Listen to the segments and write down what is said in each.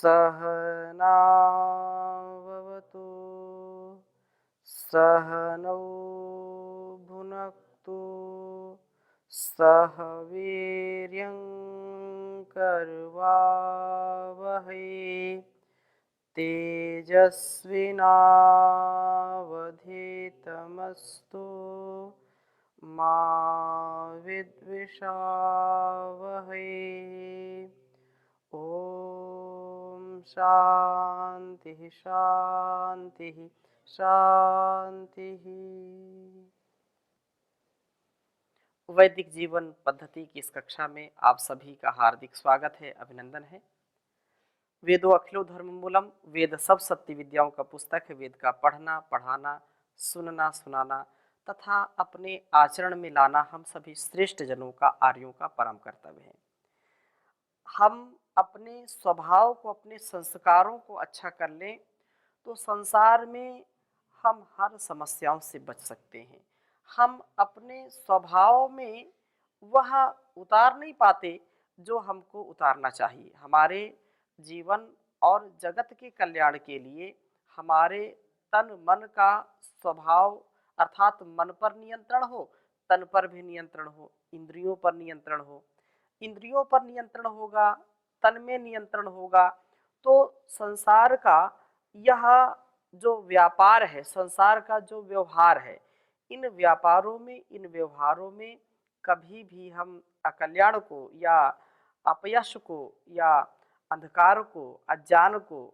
सहनाववतु सहनौ भुनक्तु सह वीर्यं करवावहै तेजस्विनावधीतमस्तु मा विद्विषावहै। ओम शांति शांति शांति। वैदिक जीवन पद्धति की इस कक्षा में आप सभी का हार्दिक स्वागत है, अभिनंदन है। वेदो अखिलो धर्म मूलम, वेद सब सत्य विद्याओं का पुस्तक है। वेद का पढ़ना, पढ़ाना, सुनना, सुनाना तथा अपने आचरण में लाना हम सभी श्रेष्ठ जनों का, आर्यों का परम कर्तव्य है। हम अपने स्वभाव को, अपने संस्कारों को अच्छा कर लें तो संसार में हम हर समस्याओं से बच सकते हैं। हम अपने स्वभाव में वह उतार नहीं पाते जो हमको उतारना चाहिए। हमारे जीवन और जगत के कल्याण के लिए हमारे तन मन का स्वभाव अर्थात मन पर नियंत्रण हो, तन पर भी नियंत्रण हो, इंद्रियों पर नियंत्रण हो। इंद्रियों पर नियंत्रण होगा, तन में नियंत्रण होगा तो संसार का यह जो व्यापार है, संसार का जो व्यवहार है, इन व्यापारों में, इन व्यवहारों में कभी भी हम अकल्याण को या अपयश को या अंधकार को, अज्ञान को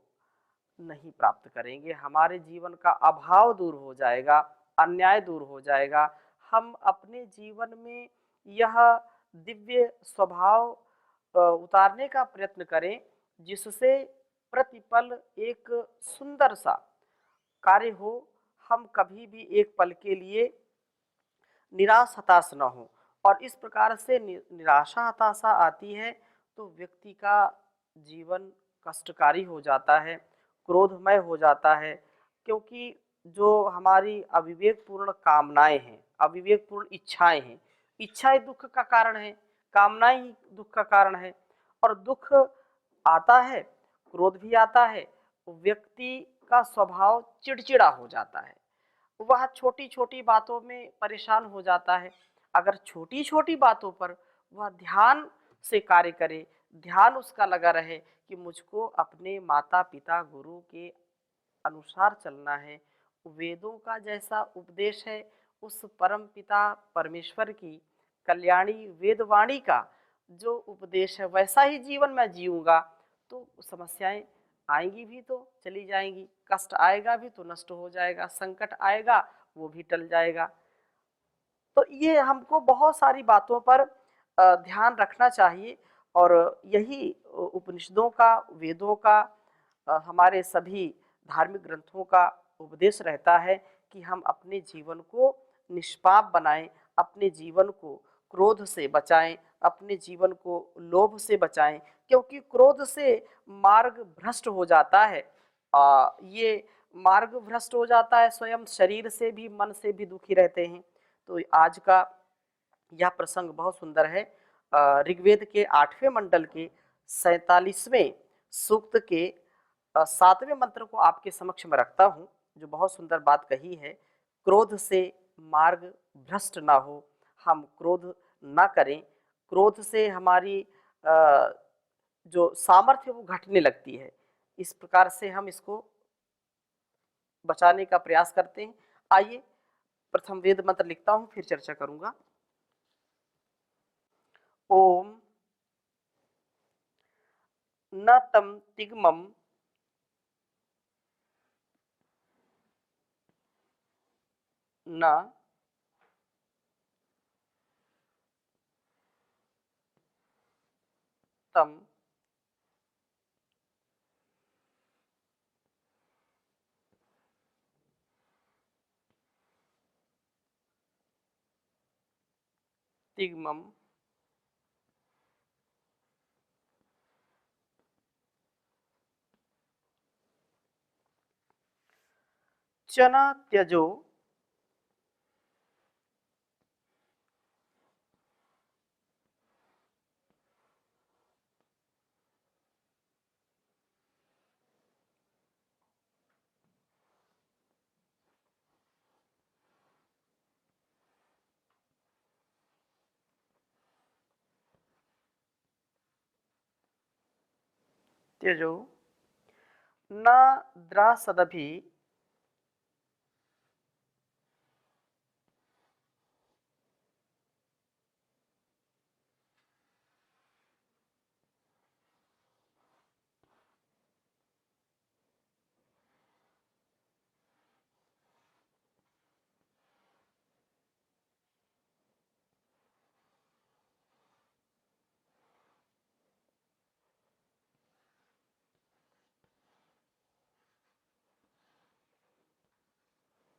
नहीं प्राप्त करेंगे। हमारे जीवन का अभाव दूर हो जाएगा, अन्याय दूर हो जाएगा। हम अपने जीवन में यह दिव्य स्वभाव उतारने का प्रयत्न करें जिससे प्रतिपल एक सुंदर सा कार्य हो। हम कभी भी एक पल के लिए निराश हताश न हो। और इस प्रकार से निराशा हताशा आती है तो व्यक्ति का जीवन कष्टकारी हो जाता है, क्रोधमय हो जाता है, क्योंकि जो हमारी अविवेकपूर्ण कामनाएं हैं, अविवेकपूर्ण इच्छाएं हैं, इच्छाएं दुख का कारण है, कामनाएं ही दुख का कारण है। और दुख आता है, क्रोध भी आता है, व्यक्ति का स्वभाव चिड़चिड़ा हो जाता है, वह छोटी छोटी बातों में परेशान हो जाता है। अगर छोटी छोटी बातों पर वह ध्यान से कार्य करे, ध्यान उसका लगा रहे कि मुझको अपने माता पिता गुरु के अनुसार चलना है, वेदों का जैसा उपदेश है, उस परम पिता परमेश्वर की कल्याणी वेदवाणी का जो उपदेश है वैसा ही जीवन मैं जीऊँगा तो समस्याएं आएंगी भी तो चली जाएंगी, कष्ट आएगा भी तो नष्ट हो जाएगा, संकट आएगा वो भी टल जाएगा। तो ये हमको बहुत सारी बातों पर ध्यान रखना चाहिए। और यही उपनिषदों का, वेदों का, हमारे सभी धार्मिक ग्रंथों का उपदेश रहता है कि हम अपने जीवन को निष्पाप बनाएं, अपने जीवन को क्रोध से बचाएं, अपने जीवन को लोभ से बचाएं, क्योंकि क्रोध से मार्ग भ्रष्ट हो जाता है। ये मार्ग भ्रष्ट हो जाता है, स्वयं शरीर से भी, मन से भी दुखी रहते हैं। तो आज का यह प्रसंग बहुत सुंदर है। ऋग्वेद के 8वें मंडल के 47वें सूक्त के 7वें मंत्र को आपके समक्ष में रखता हूँ, जो बहुत सुंदर बात कही है। क्रोध से मार्ग भ्रष्ट ना हो, हम क्रोध ना करें। क्रोध से हमारी जो सामर्थ्य वो घटने लगती है। इस प्रकार से हम इसको बचाने का प्रयास करते हैं। आइए प्रथम वेद मंत्र लिखता हूँ, फिर चर्चा करूंगा। ओम न तम तिग्मम न तम तिग्मम चना त्यजो त्यजो न द्रासदभि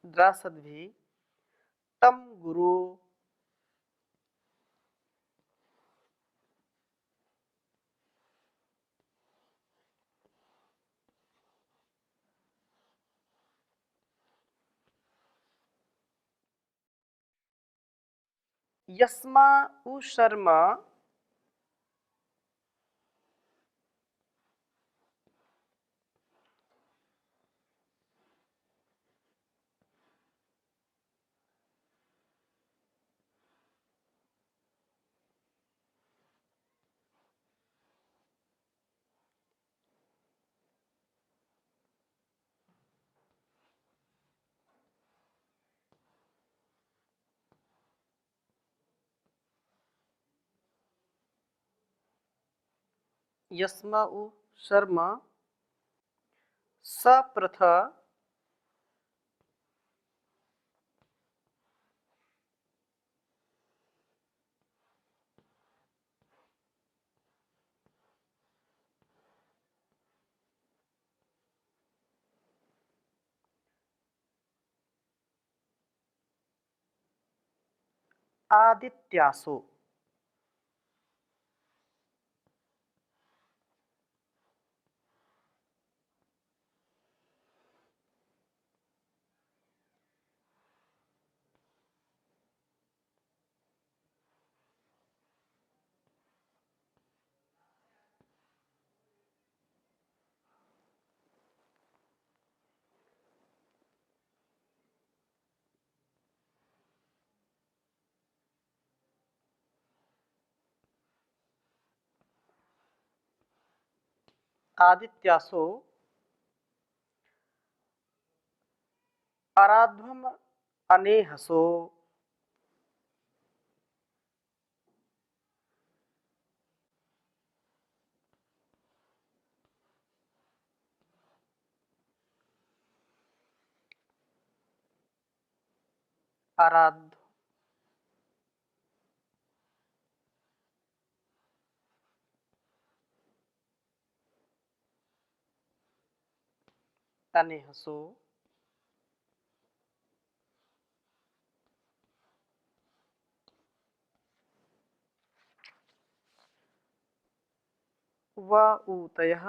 द्रासद्भि तम गुरु यस्मा उ शर्मा यस्मा उ शर्मा सप्रथ आदित्यासो आदित्यासो आराध्वम अनेहसो आराध अनेहसो व ऊतयः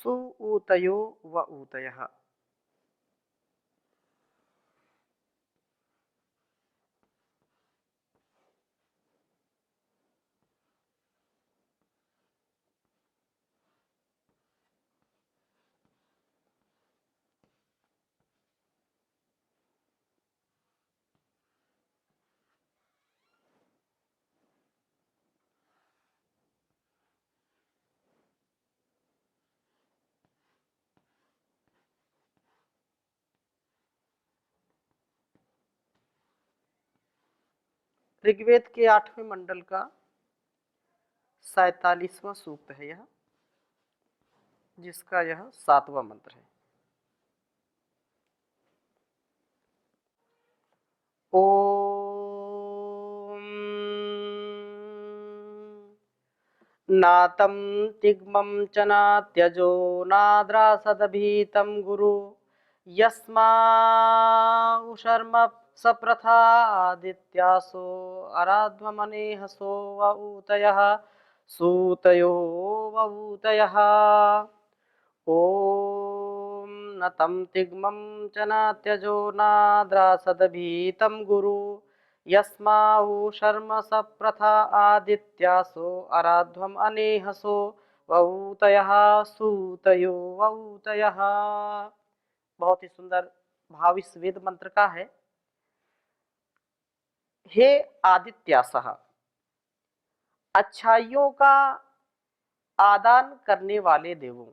सु ऊतयो व ऊतयः ऋग्वेद के 8वें मंडल का 47वां सूक्त है यह, जिसका यह 7वां मंत्र है। ओम नातं तिग्मं च नात्यजो नाद्रासदभीतं गुरु यस्माउ शर्म सप्रथादित्यासो आराध्वमनेहसो व ऊतयः सूतयो व ऊतयः ॐ न तं तिग्मं च नात्यजो नाद्रासदभीतं गुरु यस्माऊ शर्म सप्रथा आदित्यासो आराध्वम अनेहसो वऊतयः सूतयो वऊतयः। बहुत ही सुंदर भाव इस वेद मंत्र का है। हे आदित्यासः, अच्छाइयों का आदान करने वाले देवों,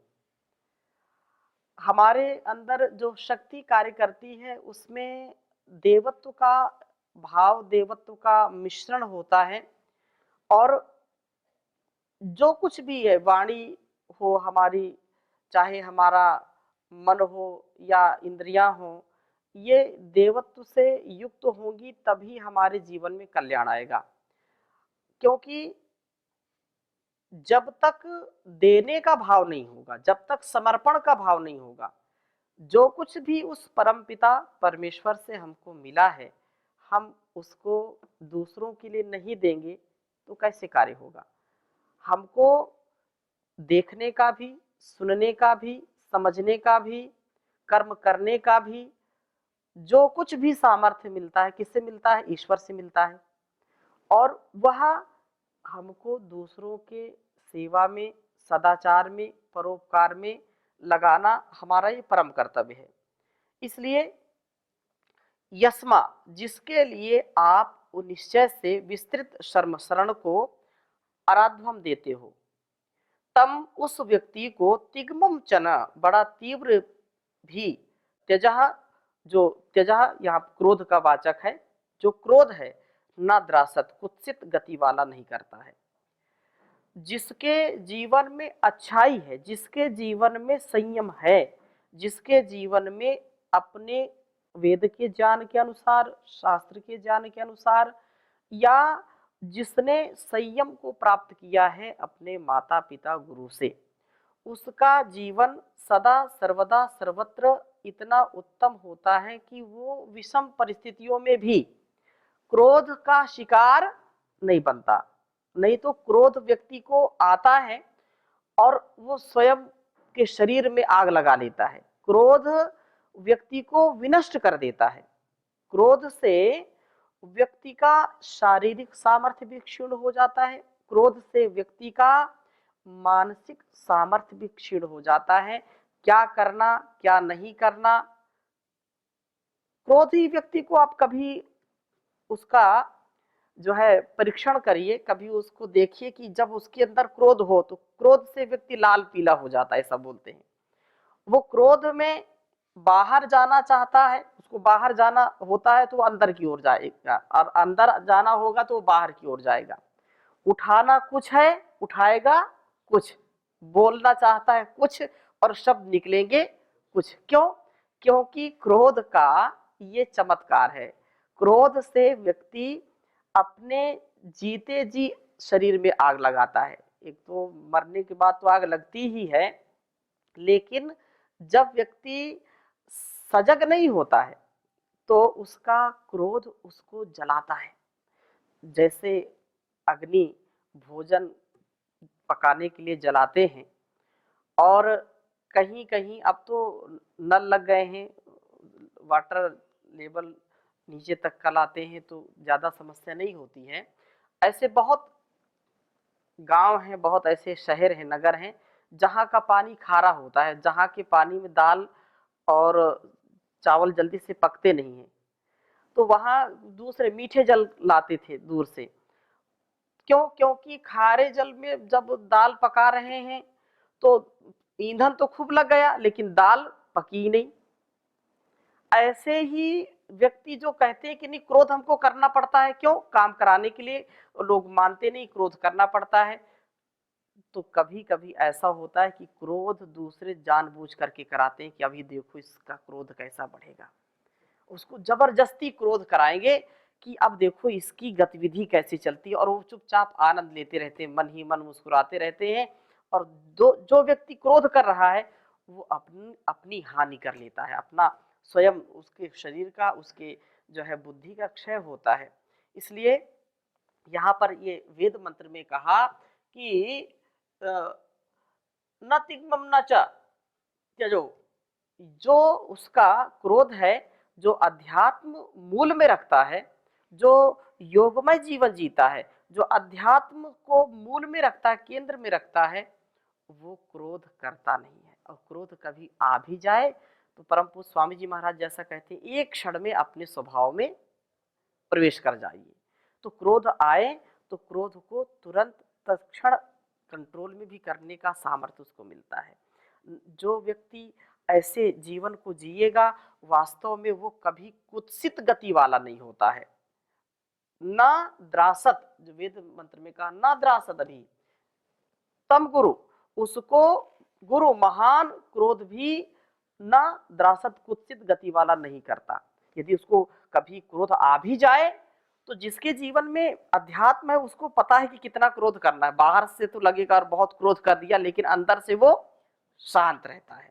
हमारे अंदर जो शक्ति कार्य करती है उसमें देवत्व का भाव, देवत्व का मिश्रण होता है। और जो कुछ भी है, वाणी हो हमारी, चाहे हमारा मन हो या इंद्रियां हो, ये देवत्व से युक्त होंगी तभी हमारे जीवन में कल्याण आएगा। क्योंकि जब तक देने का भाव नहीं होगा, जब तक समर्पण का भाव नहीं होगा, जो कुछ भी उस परमपिता परमेश्वर से हमको मिला है, हम उसको दूसरों के लिए नहीं देंगे तो कैसे कार्य होगा। हमको देखने का भी, सुनने का भी, समझने का भी, कर्म करने का भी, जो कुछ भी सामर्थ्य मिलता है, किससे मिलता है? ईश्वर से मिलता है। और वह हमको दूसरों के सेवा में, सदाचार में, परोपकार में लगाना हमारा ये परम कर्तव्य है। इसलिए यस्मा, जिसके लिए आप निश्चय से विस्तृत शरण को आराध्वम देते हो, तम उस व्यक्ति को तिग्मम चना, बड़ा तीव्र भी, त्यजः, जो त्यजः यहाँ क्रोध का वाचक है, जो क्रोध है, न द्रासत, कुत्सित गति वाला नहीं करता है। जिसके जीवन में अच्छाई है, जिसके जीवन में संयम है, जिसके जीवन में अपने वेद के ज्ञान के अनुसार, शास्त्र के ज्ञान के अनुसार, या जिसने संयम को प्राप्त किया है अपने माता पिता गुरु से, उसका जीवन सदा सर्वदा सर्वत्र इतना उत्तम होता है कि वो विषम परिस्थितियों में भी क्रोध का शिकार नहीं बनता। नहीं तो क्रोध व्यक्ति को आता है और वो स्वयं के शरीर में आग लगा लेता है। क्रोध व्यक्ति को विनष्ट कर देता है। क्रोध से व्यक्ति का शारीरिक सामर्थ्य भी क्षीण हो जाता है। क्रोध से व्यक्ति का मानसिक सामर्थ्य भी क्षीण हो जाता है। क्या करना, क्या नहीं करना, क्रोधी व्यक्ति को आप कभी उसका जो है परीक्षण करिए, कभी उसको देखिए कि जब उसके अंदर क्रोध हो तो क्रोध से व्यक्ति लाल पीला हो जाता है, ऐसा बोलते हैं। वो क्रोध में बाहर जाना चाहता है, उसको बाहर जाना होता है तो वो अंदर की ओर जाएगा, और अंदर जाना होगा तो वो बाहर की ओर जाएगा। उठाना कुछ है, उठाएगा कुछ, बोलना चाहता है कुछ और शब्द निकलेंगे कुछ। क्यों? क्योंकि क्रोध का ये चमत्कार है। क्रोध से व्यक्ति अपने जीते जी शरीर में आग लगाता है। एक तो मरने के बाद तो आग लगती ही है, लेकिन जब व्यक्ति सजग नहीं होता है तो उसका क्रोध उसको जलाता है। जैसे अग्नि भोजन पकाने के लिए जलाते हैं, और कहीं कहीं अब तो नल लग गए हैं, वाटर लेवल नीचे तक का लाते हैं तो ज़्यादा समस्या नहीं होती है। ऐसे बहुत गांव हैं, बहुत ऐसे शहर हैं, नगर हैं जहाँ का पानी खारा होता है, जहाँ के पानी में दाल और चावल जल्दी से पकते नहीं हैं, तो वहाँ दूसरे मीठे जल लाते थे दूर से। क्यों? क्योंकि खारे जल में जब दाल पका रहे हैं तो ईंधन तो खूब लग गया लेकिन दाल पकी नहीं। ऐसे ही व्यक्ति जो कहते हैं कि नहीं क्रोध हमको करना पड़ता है, क्यों? काम कराने के लिए। लोग मानते नहीं, क्रोध करना पड़ता है। तो कभी कभी ऐसा होता है कि क्रोध दूसरे जानबूझ करके कराते हैं कि अभी देखो इसका क्रोध कैसा बढ़ेगा, उसको जबरदस्ती क्रोध कराएंगे कि अब देखो इसकी गतिविधि कैसी चलती है, और वो चुपचाप आनंद लेते रहते हैं, मन ही मन मुस्कुराते रहते हैं। और जो व्यक्ति क्रोध कर रहा है वो अपनी अपनी हानि कर लेता है, अपना स्वयं उसके शरीर का, उसके जो है बुद्धि का क्षय होता है। इसलिए यहाँ पर ये वेद मंत्र में कहा कि न तिग्मम न च त्यजो, जो उसका क्रोध है जो अध्यात्म मूल में रखता है जो योगमय जीवन जीता है, जो अध्यात्म को मूल में रखता है, केंद्र में रखता है, वो क्रोध करता नहीं है। और क्रोध कभी आ भी जाए तो परम पूज्य स्वामी जी महाराज जैसा कहते हैं, एक क्षण में अपने स्वभाव में प्रवेश कर जाइए। तो क्रोध आए तो क्रोध को तुरंत तत्क्षण कंट्रोल में भी करने का सामर्थ्य उसको मिलता है। जो व्यक्ति ऐसे जीवन को जिएगा, वास्तव में वो कभी कुत्सित गति वाला नहीं होता है। ना द्रासत, जो वेद मंत्र में कहा, ना द्रासत अभी तम गुरु, उसको गुरु महान क्रोध भी ना द्रासत, कुत्सित गति वाला नहीं करता। यदि उसको कभी क्रोध आ भी जाए तो जिसके जीवन में अध्यात्म है उसको पता है कि कितना क्रोध करना है। बाहर से तो लगेगा और बहुत क्रोध कर दिया, लेकिन अंदर से वो शांत रहता है,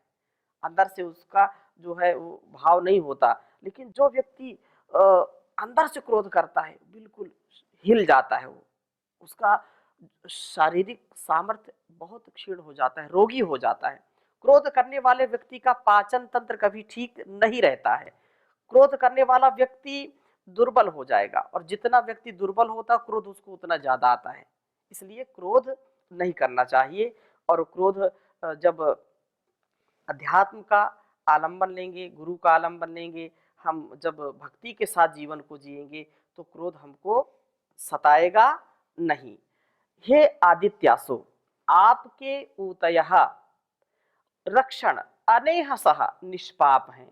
अंदर से उसका जो है वो भाव नहीं होता। लेकिन जो व्यक्ति अंदर से क्रोध करता है, बिल्कुल हिल जाता है, वो उसका शारीरिक सामर्थ्य बहुत क्षीण हो जाता है, रोगी हो जाता है। क्रोध करने वाले व्यक्ति का पाचन तंत्र कभी ठीक नहीं रहता है। क्रोध करने वाला व्यक्ति दुर्बल हो जाएगा, और जितना व्यक्ति दुर्बल होता क्रोध उसको उतना ज्यादा आता है। इसलिए क्रोध नहीं करना चाहिए। और क्रोध जब अध्यात्म का आलंबन लेंगे, गुरु का आलंबन लेंगे, हम जब भक्ति के साथ जीवन को जिएंगे तो क्रोध हमको सताएगा नहीं। हे आदित्यासो, आपके ऊतयः रक्षण अनेहसः निष्पाप हैं।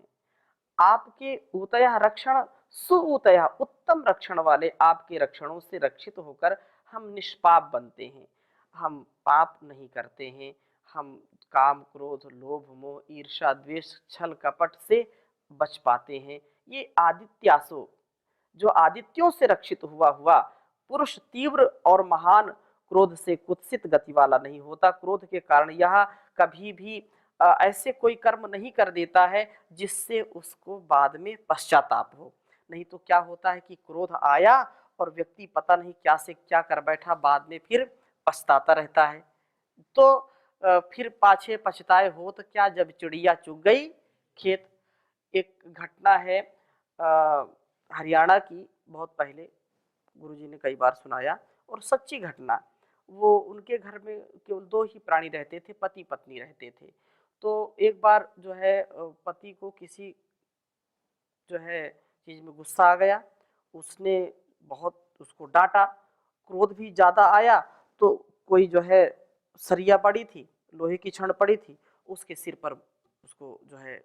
आपके ऊतयः रक्षण, सुऊतयः उत्तम रक्षण वाले आपके रक्षणों से रक्षित होकर हम निष्पाप बनते हैं। हम पाप नहीं करते हैं। हम काम, क्रोध, लोभ, मोह, ईर्ष्या, द्वेष, छल, कपट से बच पाते हैं। ये आदित्यासो, जो आदित्यों से रक्षित हुआ हुआ पुरुष तीव्र और महान क्रोध से कुत्सित गति वाला नहीं होता। क्रोध के कारण यह कभी भी ऐसे कोई कर्म नहीं कर देता है जिससे उसको बाद में पश्चाताप हो। नहीं तो क्या होता है कि क्रोध आया और व्यक्ति पता नहीं क्या से क्या कर बैठा, बाद में फिर पछताता रहता है। तो फिर पाछे पछताए हो तो क्या, जब चिड़िया चुग गई खेत। एक घटना है हरियाणा की, बहुत पहले गुरुजी ने कई बार सुनाया, और सच्ची घटना। वो उनके घर में केवल दो ही प्राणी रहते थे, पति पत्नी रहते थे। तो एक बार जो है पति को किसी जो है चीज में गुस्सा आ गया, उसने बहुत उसको डांटा, क्रोध भी ज्यादा आया। तो कोई जो है सरिया पड़ी थी, लोहे की छड़ पड़ी थी, उसके सिर पर उसको जो है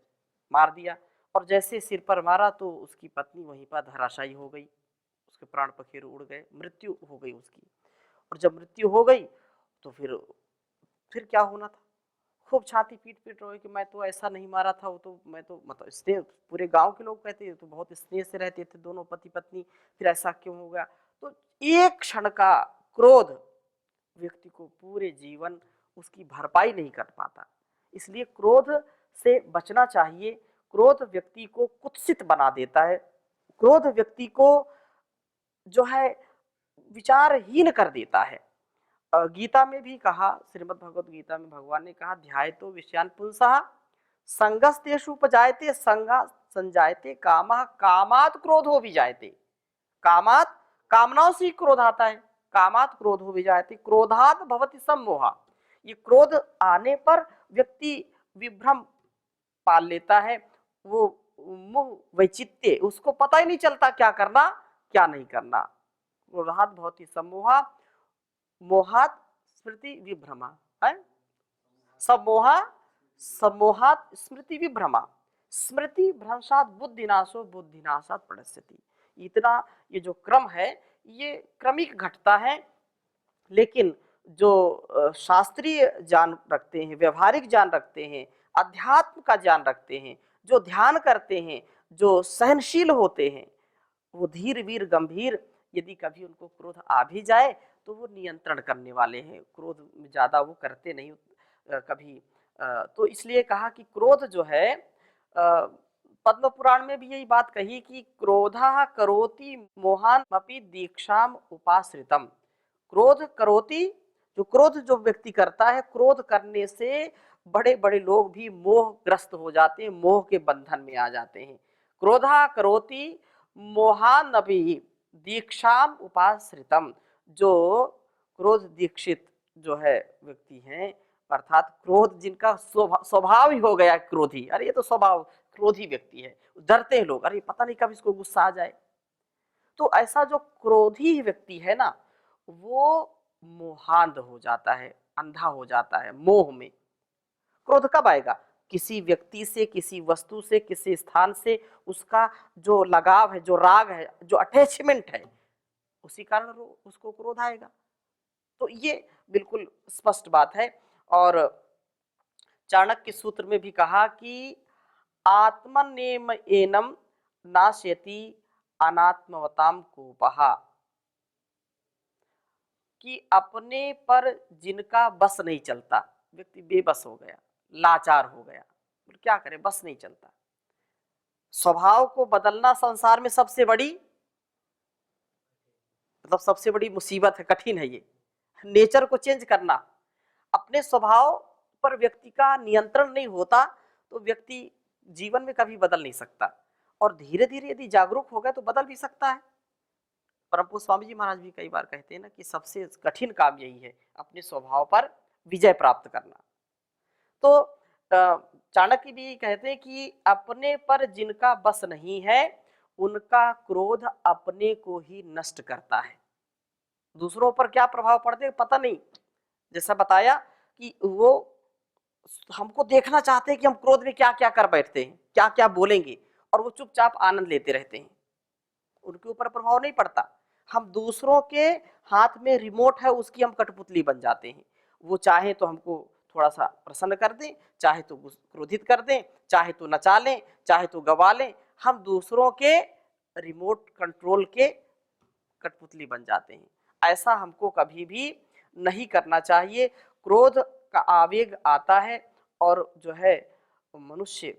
मार दिया। और जैसे सिर पर मारा तो उसकी पत्नी वहीं पर धराशायी हो गई, उसके प्राण पखेरु उड़ गए, मृत्यु हो गई उसकी। और जब मृत्यु हो गई तो फिर क्या होना था, खूब छाती पीट पीट रोए कि मैं तो ऐसा नहीं मारा था, वो तो मैं तो मतलब स्नेह, पूरे गांव के लोग कहते तो बहुत स्नेह से रहते थे दोनों पति पत्नी, फिर ऐसा क्यों हो गया। तो एक क्षण का क्रोध व्यक्ति को पूरे जीवन उसकी भरपाई नहीं कर पाता। इसलिए क्रोध से बचना चाहिए। क्रोध व्यक्ति को कुत्सित बना देता है, क्रोध व्यक्ति को जो है विचारहीन कर देता है। गीता में भी कहा, श्रीमद् भगवत गीता में भगवान ने कहा, ध्यायतो विषयान पुंसः संगस्तेषु उपजायते संगा संजायते कामः कामात् क्रोधो विजायते। कामात्, कामनाओं से क्रोध आता है, कामात् क्रोधो विजायते क्रोधात् भवति सम्मोहा। ये क्रोध आने पर व्यक्ति विभ्रम पाल लेता है, वो मोह वैचित्य, उसको पता ही नहीं चलता क्या करना क्या नहीं करना। क्रोधात् भवति सम्मोहा, मोहात स्मृति विभ्रमा है, सम्मोहा सम्मोहात स्मृति विभ्रमा, स्मृति भ्रंशात बुद्धिनाशो बुद्धिनाशात प्रणश्यति। इतना ये जो क्रम है ये क्रमिक घटता है। लेकिन जो शास्त्रीय ज्ञान रखते हैं, व्यवहारिक ज्ञान रखते हैं, अध्यात्म का ज्ञान रखते हैं, जो ध्यान करते हैं, जो सहनशील होते हैं, वो धीर वीर गंभीर, यदि कभी उनको क्रोध आ भी जाए तो वो नियंत्रण करने वाले हैं, क्रोध ज्यादा वो करते नहीं कभी। तो इसलिए कहा कि क्रोध जो है, पद्म पुराण में भी यही बात कही कि क्रोधा करोति मोहान अपि दीक्षाम उपाश्रितम। क्रोध करोति, जो क्रोध जो व्यक्ति करता है, क्रोध करने से बड़े बड़े लोग भी मोहग्रस्त हो जाते हैं, मोह के बंधन में आ जाते हैं। क्रोधा करोति मोहानपि दीक्षाम उपाश्रितम, जो क्रोध दीक्षित जो है व्यक्ति हैं, अर्थात क्रोध जिनका स्वभाव ही हो गया है क्रोधी, अरे ये तो स्वभाव क्रोधी व्यक्ति है, डरते हैं लोग, अरे पता नहीं कब इसको गुस्सा आ जाए। तो ऐसा जो क्रोधी व्यक्ति है ना, वो मोहांध हो जाता है, अंधा हो जाता है मोह में। क्रोध कब आएगा? किसी व्यक्ति से, किसी वस्तु से, किसी स्थान से उसका जो लगाव है, जो राग है, जो अटैचमेंट है, उसी कारण उसको क्रोध आएगा। तो ये बिल्कुल स्पष्ट बात है। और चाणक्य सूत्र में भी कहा कि आत्मनेम एनम नाश्यति अनात्मवताम कोपहा, कि अपने पर जिनका बस नहीं चलता, व्यक्ति बेबस हो गया, लाचार हो गया, क्या करे, बस नहीं चलता। स्वभाव को बदलना संसार में सबसे बड़ी, मतलब सबसे बड़ी मुसीबत है, कठिन है ये। नेचर को चेंज करना, अपने स्वभाव पर व्यक्ति का नियंत्रण नहीं होता तो व्यक्ति जीवन में कभी बदल नहीं सकता। और धीरे धीरे यदि जागरूक हो गया तो बदल भी सकता है। परम पूज्य स्वामी जी महाराज भी कई बार कहते हैं ना कि सबसे कठिन काम यही है, अपने स्वभाव पर विजय प्राप्त करना। तो चाणक्य भी कहते हैं कि अपने पर जिनका बस नहीं है उनका क्रोध अपने को ही नष्ट करता है। दूसरों पर क्या प्रभाव पड़ते हैं पता नहीं। जैसा बताया कि वो हमको देखना चाहते हैं कि हम क्रोध में क्या क्या कर बैठते हैं, क्या क्या बोलेंगे, और वो चुपचाप आनंद लेते रहते हैं, उनके ऊपर प्रभाव नहीं पड़ता। हम दूसरों के हाथ में रिमोट है, उसकी हम कठपुतली बन जाते हैं। वो चाहे तो हमको थोड़ा सा प्रसन्न कर दें, चाहे तो क्रोधित कर दें, चाहे तो नचा लें, चाहे तो गवा लें, हम दूसरों के रिमोट कंट्रोल के कठपुतली बन जाते हैं। ऐसा हमको कभी भी नहीं करना चाहिए। क्रोध का आवेग आता है और जो है मनुष्य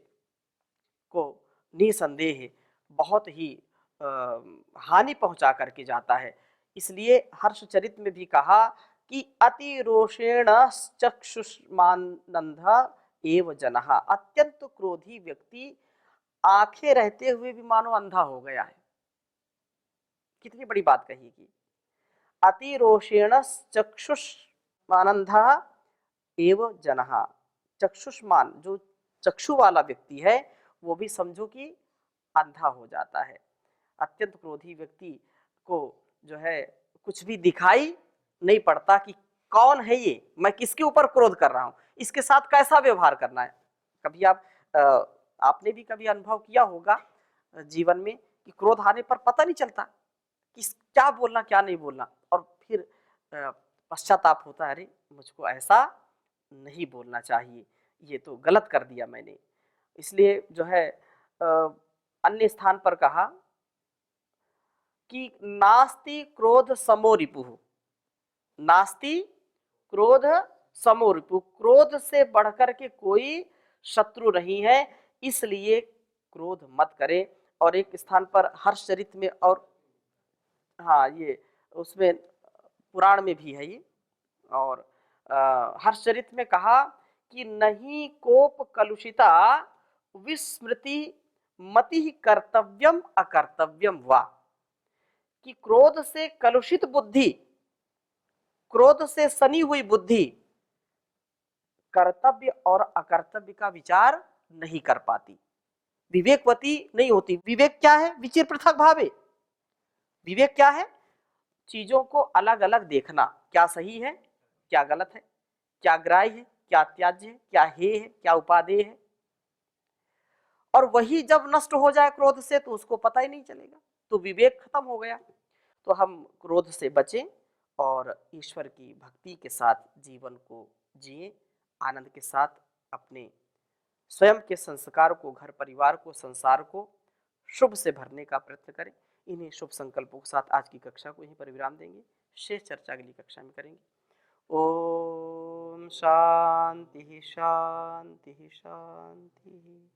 को निसंदेह बहुत ही हानि पहुंचा करके जाता है। इसलिए हर्षचरित में भी कहा कि अति रोषेण चक्षुष्मानंद एव जनः, अत्यंत क्रोधी व्यक्ति आंखें रहते हुए भी मानो अंधा हो गया है। कितनी बड़ी बात कही कि अति रोषेण चक्षुष्मानंद एव जनः, चक्षुष्मान जो चक्षु वाला व्यक्ति है वो भी समझो कि अंधा हो जाता है। अत्यंत क्रोधी व्यक्ति को जो है कुछ भी दिखाई नहीं पड़ता कि कौन है ये, मैं किसके ऊपर क्रोध कर रहा हूं, इसके साथ कैसा व्यवहार करना है। कभी आपने भी कभी अनुभव किया होगा जीवन में कि क्रोध आने पर पता नहीं चलता कि क्या बोलना क्या नहीं बोलना, और फिर पश्चाताप होता है, अरे मुझको ऐसा नहीं बोलना चाहिए, ये तो गलत कर दिया मैंने। इसलिए जो है अन्य स्थान पर कहा कि नास्ति क्रोध समो रिपुः, नास्ति क्रोध समो रिपुः, क्रोध से बढ़कर के कोई शत्रु नहीं है, इसलिए क्रोध मत करें। और एक स्थान पर हर्षचरित में, और हाँ ये उसमें पुराण में भी है ये, और हर्षचरित में कहा कि नहीं कोप कलुषिता विस्मृति मति कर्तव्यम अकर्तव्यम वा, कि क्रोध से कलुषित बुद्धि, क्रोध से सनी हुई बुद्धि कर्तव्य और अकर्तव्य का विचार नहीं कर पाती, विवेकवती नहीं होती। विवेक क्या है? विचिर पृथक भावे। विवेक क्या है? चीजों को अलग अलग देखना, क्या सही है क्या गलत है, क्या ग्राह्य है क्या त्याज्य है, क्या हेय है क्या उपादेय है। और वही जब नष्ट हो जाए क्रोध से तो उसको पता ही नहीं चलेगा, तो विवेक खत्म हो गया। तो हम क्रोध से बचें और ईश्वर की भक्ति के साथ जीवन को जिए, आनंद के साथ अपने स्वयं के संस्कार को, घर परिवार को, संसार को शुभ से भरने का प्रयत्न करें। इन्हीं शुभ संकल्पों के साथ आज की कक्षा को यहीं पर विराम देंगे। शेष चर्चा अगली कक्षा में करेंगे। ओम शांति शांति शांति।